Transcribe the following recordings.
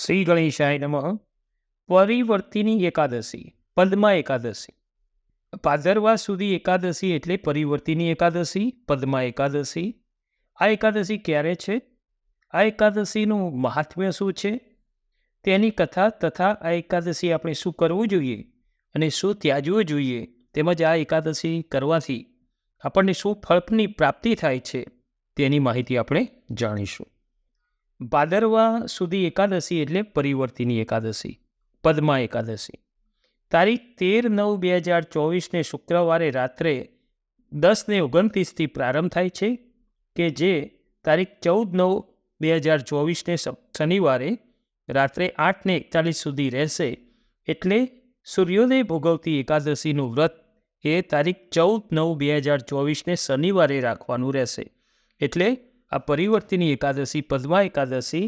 શ્રી ગણેશાય નમઃ. પરિવર્તિની એકાદશી, પદ્મા એકાદશી. ભાદરવા સુધી એકાદશી એટલે પરિવર્તિની એકાદશી, પદ્મા એકાદશી. આ એકાદશી ક્યારે છે? આ એકાદશીનું મહાત્મ્ય શું છે? તેની કથા તથા આ એકાદશી આપણે શું કરવું જોઈએ અને શું ત્યાજવું જોઈએ, તેમજ આ એકાદશી કરવાથી આપણને શું ફળની પ્રાપ્તિ થાય છે તેની માહિતી આપણે જાણીશું. ભાદરવા સુધી એકાદશી એટલે પરિવર્તિની એકાદશી, પદ્મા એકાદશી. તારીખ 13/9/2024 શુક્રવારે રાત્રે 10:29 પ્રારંભ થાય છે કે જે તારીખ 14/9/2024 શનિવારે રાત્રે 8:41 સુધી રહેશે. એટલે સૂર્યોદય ભોગવતી એકાદશીનું વ્રત એ તારીખ 14/9/2024 શનિવારે રાખવાનું રહેશે. એટલે આ પરિવર્તિની એકાદશી, પદ્મા એકાદશી,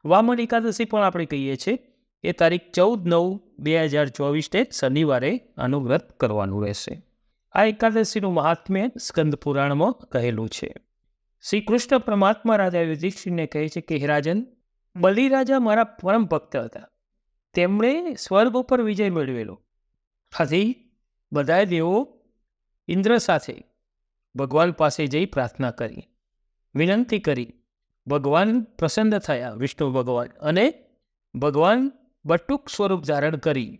વામન એકાદશી પણ આપણે કહીએ છીએ, એ તારીખ 14/9/2024 શનિવારે આનું વ્રત કરવાનું રહેશે. આ એકાદશીનું મહાત્મ્ય સ્કંદ પુરાણમાં કહેલું છે. શ્રી કૃષ્ણ પરમાત્મા રાજા યુધિષ્ઠિરને કહે છે કે હે રાજન, બલિરાજા મારા પરમ ભક્ત હતા. તેમણે સ્વર્ગ ઉપર વિજય મેળવેલો. આથી બધા દેવો ઇન્દ્ર સાથે ભગવાન પાસે જઈ પ્રાર્થના કરી, વિનંતી કરી. ભગવાન પ્રસન્ન થયા, વિષ્ણુ ભગવાન, અને ભગવાન બટુક સ્વરૂપ ધારણ કરી.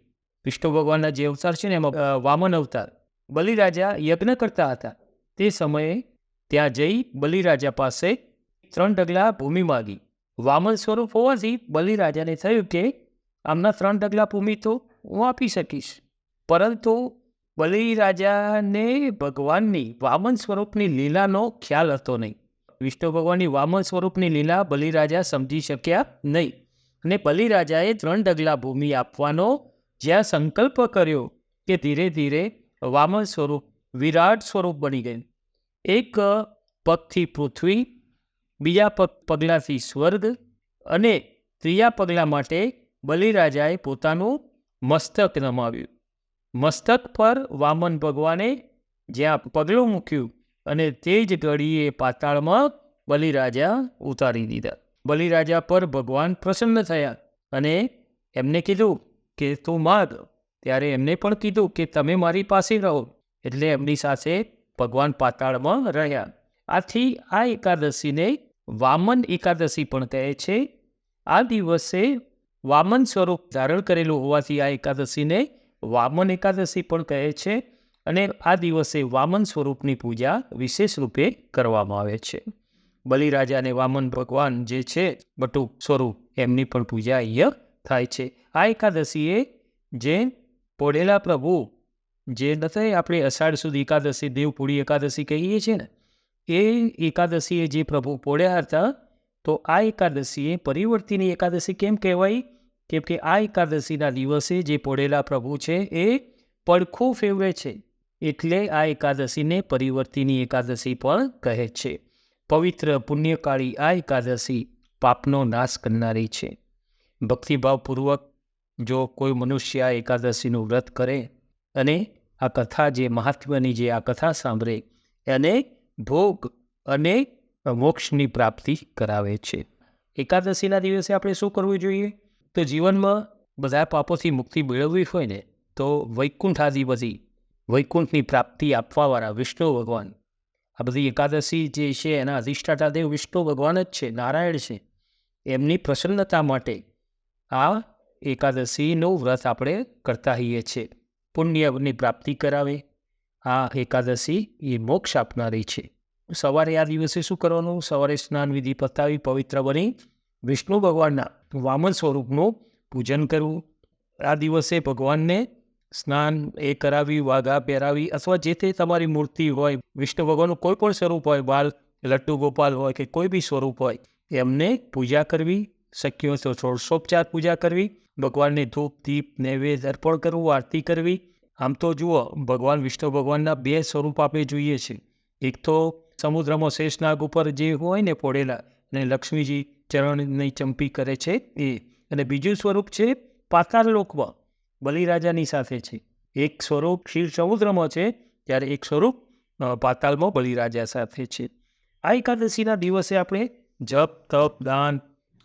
વિષ્ણુ ભગવાનના જે અવતાર છે ને એમાં વામન અવતાર. બલિરાજા યજ્ઞ કરતા હતા તે સમયે ત્યાં જઈ બલિરાજા પાસે 3 ડગલા ભૂમિ માગી. વામન સ્વરૂપ હોવાથી બલિરાજાને થયું કે આમના 3 ડગલા ભૂમિ તો હું આપી શકીશ. પરંતુ બલિરાજાને ભગવાનની વામન સ્વરૂપની લીલાનો ખ્યાલ હતો નહીં. વિષ્ણુ ભગવાનની વામન સ્વરૂપની લીલા બલિરાજા સમજી શક્યા નહીં. અને બલિરાજાએ 3 ડગલા ભૂમિ આપવાનો જ્યાં સંકલ્પ કર્યો કે ધીરે ધીરે વામન સ્વરૂપ વિરાટ સ્વરૂપ બની ગયું. એક પગથી પૃથ્વી, બીજા પગલાથી સ્વર્ગ, અને ત્રીજા પગલા માટે બલિરાજાએ પોતાનું મસ્તક નમાવ્યું. મસ્તક પર વામન ભગવાને જ્યાં પગલું મૂક્યું અને તે જ ઘડીએ પાતાળમાં બલિરાજા ઉતારી દીધા. બલિરાજા પર ભગવાન પ્રસન્ન થયા અને એમને કીધું કે તું માગ. ત્યારે એમને પણ કીધું કે તમે મારી પાસે રહો. એટલે એમની સાથે ભગવાન પાતાળમાં રહ્યા. આથી આ એકાદશીને વામન એકાદશી પણ કહે છે. આ દિવસે વામન સ્વરૂપ ધારણ કરેલું હોવાથી આ એકાદશીને વામન એકાદશી પણ કહે છે. અને આ દિવસે વામન સ્વરૂપની પૂજા વિશેષ રૂપે કરવામાં આવે છે. બલિરાજા અને વામન ભગવાન જે છે બટુક સ્વરૂપ, એમની પણ પૂજા અહીંયા થાય છે. આ એકાદશીએ જે પોઢેલા પ્રભુ, જે નથી આપણે અષાઢ સુધી એકાદશી, દેવપૂળી એકાદશી કહીએ છીએ ને, એ એકાદશીએ જે પ્રભુ પોઢ્યા હતા, તો આ એકાદશીએ પરિવર્તિની એકાદશી કેમ કહેવાય? કેમ કે આ એકાદશીના દિવસે જે પોઢેલા પ્રભુ છે એ પડખું ફેરવે છે. એટલે આ એકાદશીને પરિવર્તિની એકાદશી પણ કહે છે. પવિત્ર પુણ્યકાળી આ એકાદશી પાપનો નાશ કરનારી છે. ભક્તિભાવપૂર્વક જો કોઈ મનુષ્ય આ એકાદશીનું વ્રત કરે અને આ કથા, જે મહાત્મ્યની જે આ કથા સાંભળે, એને ભોગ અને મોક્ષની પ્રાપ્તિ કરાવે છે. એકાદશીના દિવસે આપણે શું કરવું જોઈએ? તો જીવનમાં બધા પાપોથી મુક્તિ મેળવવી હોય ને, તો વૈકુંઠાધિપતિ, વૈકુંઠની પ્રાપ્તિ આપવાવાળા વિષ્ણુ ભગવાન, આ બધી એકાદશી જે છે એના અધિષ્ઠાતા દેવ વિષ્ણુ ભગવાન જ છે, નારાયણ છે. એમની પ્રસન્નતા માટે આ એકાદશીનું વ્રત આપણે કરતા હોઈએ છીએ. પુણ્યની પ્રાપ્તિ કરાવે આ એકાદશી એ મોક્ષ આપનારી છે. સવારે આ દિવસે શું કરવાનું? સવારે સ્નાન વિધિ પતાવી પવિત્ર બની વિષ્ણુ ભગવાનના વામન સ્વરૂપનું પૂજન કરવું. આ દિવસે ભગવાનને સ્નાન એ કરાવી, વાઘા પહેરાવી, અથવા જે તે તમારી મૂર્તિ હોય, વિષ્ણુ ભગવાનનું કોઈ પણ સ્વરૂપ હોય, બાલ, લટ્ટુ ગોપાલ હોય કે કોઈ બી સ્વરૂપ હોય, એમને પૂજા કરવી. શક્ય હોય તો ષોડશોપચાર પૂજા કરવી. ભગવાનને ધૂપ, દીપ, નૈવેદ્ય અર્પણ કરવું, આરતી કરવી. આમ તો જુઓ, ભગવાન વિષ્ણુ ભગવાનના 2 સ્વરૂપ આપણે જોઈએ છે. એક તો સમુદ્રમાં શેષનાગ ઉપર જે હોય ને પોઢેલા, અને લક્ષ્મીજી ચરણની ચંપી કરે છે એ. અને બીજું સ્વરૂપ છે પાતાળ લોકમાં બલિરાજાની સાથે છે. એક સ્વરૂપ ક્ષીર સમુદ્રમાં છે, ત્યારે એક સ્વરૂપ પાતાળમાં બલિરાજા સાથે છે. આ એકાદશીના દિવસે આપણે જપ, તપ, દાન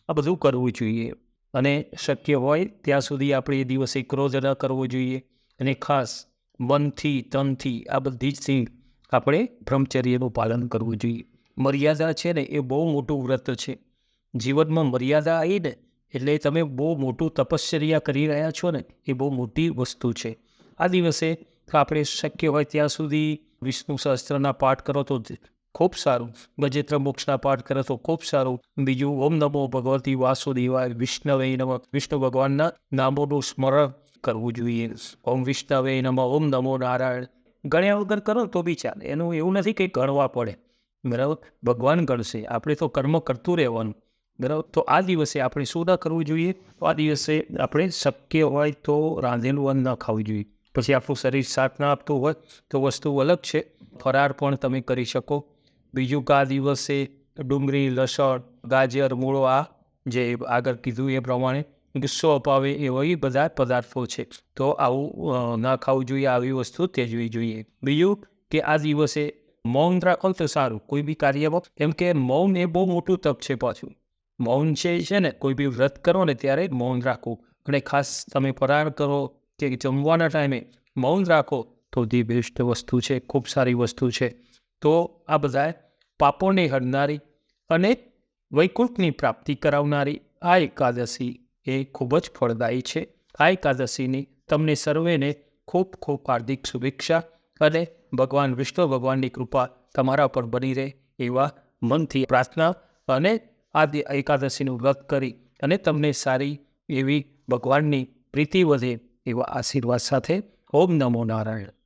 આ બધું કરવું જોઈએ. અને શક્ય હોય ત્યાં સુધી આપણે એ દિવસે ક્રોધ ન કરવો જોઈએ અને ખાસ મનથી તનથી આ બધી જ થી આપણે બ્રહ્મચર્યનું પાલન કરવું જોઈએ. મર્યાદા છે ને એ બહુ મોટું વ્રત છે. જીવનમાં મર્યાદા આવી ને એટલે તમે બહુ મોટું તપશ્ચર્યા કરી રહ્યા છો ને એ બહુ મોટી વસ્તુ છે. આ દિવસે આપણે શક્ય હોય ત્યાં સુધી વિષ્ણુ સહસ્ત્રના પાઠ કરો તો ખૂબ સારું, ગજેન્દ્ર મોક્ષના પાઠ કરો તો ખૂબ સારું. બીજું ઓમ નમો ભગવતી વાસુદેવાય વિષ્ણવે નમઃ, વિષ્ણુ ભગવાનના નામોનું સ્મરણ કરવું જોઈએ. ઓમ વિષ્ણવે નમઃ, ઓમ નમો નારાયણ ગણ્યા વગર કરો તો બી ચાલે. એનું એવું નથી કે ગણવા પડે, બરાબર. ભગવાન ગણશે, આપણે તો કર્મ કરતું રહેવાનું, બરાબર. તો આ દિવસે આપણે શું ન કરવું જોઈએ? તો આ દિવસે આપણે શક્ય હોય તો રાંધેલું અન્ન ન ખાવું જોઈએ. પછી આપણું શરીર સાથ ના આપતું હોય તો વસ્તુ અલગ છે, ફરાર પણ તમે કરી શકો. બીજું કે આ દિવસે ડુંગળી, લસણ, ગાજર, મૂળો આ જે આગળ કીધું એ પ્રમાણે ગુસ્સો અપાવે એવા એ બધા પદાર્થો છે, તો આવું ના ખાવું જોઈએ, આવી વસ્તુ ત્યજવી જોઈએ. બીજું કે આ દિવસે મૌન રાખો તો સારું કોઈ બી કાર્યમાં, કેમ કે મૌન એ બહુ મોટું તપ છે. પાછું મૌન છે ને કોઈ બી વ્રત કરો ને ત્યારે મૌન રાખવું, અને ખાસ તમે ફરાર કરો કે જમવાના ટાઈમે મૌન રાખો તો ધી બેસ્ટ વસ્તુ છે, ખૂબ સારી વસ્તુ છે. તો આ બધા પાપોને હરનારી અને વૈકુંઠની પ્રાપ્તિ કરાવનારી આ એકાદશી એ ખૂબ જ ફળદાયી છે. આ એકાદશીની તમને સર્વેને ખૂબ ખૂબ હાર્દિક શુભેચ્છા અને ભગવાન વિષ્ણુ ભગવાનની કૃપા તમારા પર બની રહે એવા મનથી પ્રાર્થના, અને આ એકાદશીનું વ્રત કરી અને તમને સારી એવી ભગવાનની પ્રીતિ વધે એવા આશીર્વાદ સાથે ઓમ નમો નારાયણ.